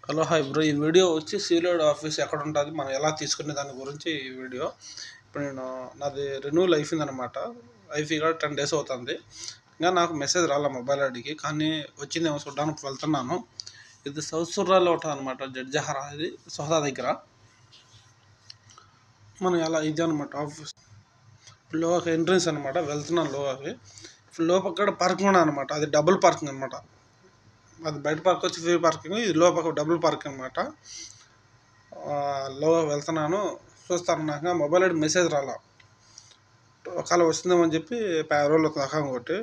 Hello hi bro. ఈ video వచ్చి సీలోడ్ office ఎక్కడ ఉంటుంది, మనం ఎలా తీసుకునే దాని గురించి ఈ వీడియో. ఇప్పుడు నాది రెన్యూవల్ అయిపోయిందనమాట. అయిపోయి కూడా 10 days అవుతుంది. ఇంకా నాకు మెసేజ్ రాలే మొబైల్ ఐడికి, కానీ వచ్చిందేమో చూడడానికి వెళ్తున్నాను. ఇది సౌత్ సుర్రాలో ఉంటుంది అనమాట, జడ్జహరా, ఇది సోదా దగ్గర. మనం ఎలా ఇది అనమాట ఆఫీస్ లోకి ఎంట్రన్స్ అనమాట. వెళ్తున్నాను లోకి. లోపల పార్కింగ్ అనమాట, అది డబుల్ పార్కింగ్ అనమాట. అది బయట పార్క్ వచ్చి ఫ్రీ పార్కింగ్, ఇది లోపల డబుల్ పార్కింగ్ అనమాట. లో వెళ్తున్నాను, చూస్తాను. నాకు మొబైల్ ఐడి మెసేజ్ రాలా. ఒకవేళ వస్తుందేమో అని చెప్పి 50 రోజులు అవుతుంది అకౌంట్ కొట్టి,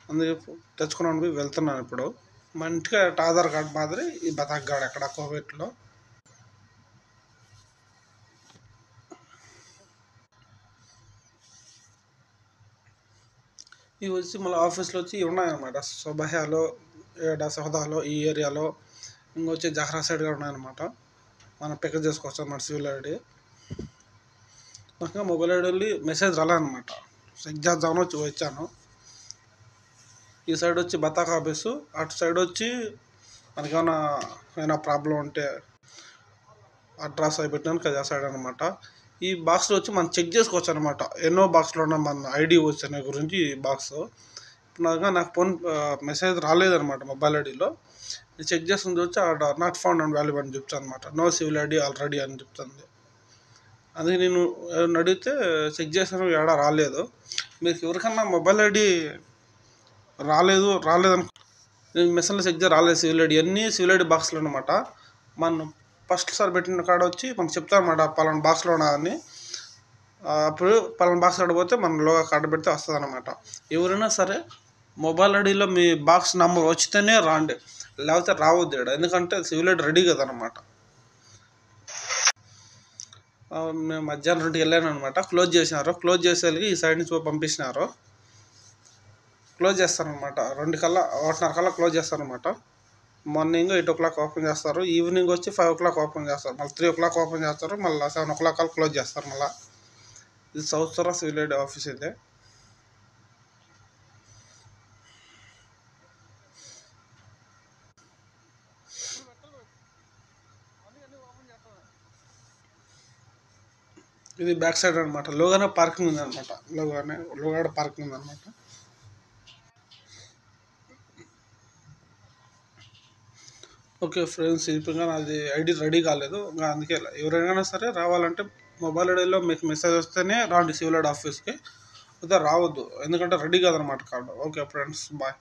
అందుకే తెచ్చుకున్నాను. పోయి వెళ్తున్నాను ఇప్పుడు. మా ఇంటికి ఆధార్ కార్డు మాదిరి ఈ బతాక్ గాడు ఎక్కడ కోవిడ్లో. ఇవి వచ్చి మళ్ళీ ఆఫీస్లో వచ్చి ఇవి ఉన్నాయన్నమాట. సుబహ్యాలో, సోదాలో, ఈ ఏరియాలో, ఇంకొచ్చి జహరా సైడ్గా ఉన్నాయన్నమాట. మనం పికప్ చేసుకోవచ్చు అన్నమాట సివిల్ ఐడి. నాకు మొబైల్ ఐడి మెసేజ్ రాలన్నమాట. చెక్ చేద్దామని వచ్చాను. ఈ సైడ్ వచ్చి బతాక్ ఆఫీసు, అటు సైడ్ వచ్చి మనకేమైనా ప్రాబ్లం ఉంటే అడ్రస్ అవి పెట్టడానికి అది ఆ సైడ్ అనమాట. ఈ బాక్స్లో వచ్చి మనం చెక్ చేసుకోవచ్చు అనమాట. ఎన్నో బాక్స్లో ఉన్న మన ఐడి వచ్చే గురించి ఈ బాక్స్. నాకు ఫోన్ మెసేజ్ రాలేదనమాట మొబైల్ ఐడిలో. చెక్ చేస్తుంది వచ్చి నాట్ ఫౌండ్ అండ్ వాల్యూబుల్ అని చెప్తాను అనమాట. నో సివిల్ ఐడి ఆల్రెడీ అని చెప్తుంది. అందుకే నేను అడిగితే చెక్ చేశాను, ఏడా రాలేదు. మీకు ఎవరికన్నా మొబైల్ ఐడి రాలేదను, నేను మెసేజ్లో చెక్ చేసి రాలేదు సివిల్ ఐడి. అన్నీ సివిల్ ఐడి బాక్స్లో అనమాట. మనం ఫస్ట్ సార్ పెట్టిన కాడ వచ్చి మనకు చెప్తారన్నమాట, పలానా బాక్స్లో ఉన్నదని. అప్పుడు పలానా బాక్స్ ఆడిపోతే మనం లోగా కార్డు పెడితే వస్తుంది అనమాట. ఎవరైనా సరే మొబైల్ ఐడిలో మీ బాక్స్ నెంబర్ వచ్చితేనే రాండి, లేకపోతే రావద్దు ఇక్కడ. ఎందుకంటే సివిల్ ఐడి రెడీ కదనమాట. మేము మధ్యాహ్నం 2కి వెళ్ళాను అనమాట. క్లోజ్ చేసినారు. క్లోజ్ చేసేళ్ళకి ఈ సైడ్ నుంచి పంపించినారు. క్లోజ్ చేస్తారనమాట 2 కల్లా, 1:30 కల్లా క్లోజ్ చేస్తారనమాట. మార్నింగ్ 8 o'clock ఓపెన్ చేస్తారు. ఈవినింగ్ వచ్చి 5 o'clock ఓపెన్ చేస్తారు. మళ్ళీ 3 o'clock ఓపెన్ చేస్తారు. మళ్ళీ 7 o'clock కల్లా క్లోజ్ చేస్తారు మళ్ళీ. ఇది సౌత్ సురా సివిల్ ఐడి ఆఫీస్. ఇది ఇది బ్యాక్ సైడ్ అనమాట. లోగానే పార్కింగ్ ఉంది అనమాట. లోగానే పార్కింగ్ ఉంది అనమాట. ఓకే ఫ్రెండ్స్, ఇప్పుడు అది ఐడి రెడీ కాలేదు. ఇంకా అందుకే ఎవరైనా సరే రావాలంటే మొబైల్ ఐడిలో మీకు మెసేజ్ వస్తేనే రాండి సివిల్ ఐడి ఆఫీస్కి, అయితే రావద్దు. ఎందుకంటే రెడీ కాదనమాట కార్డు. Okay friends, bye.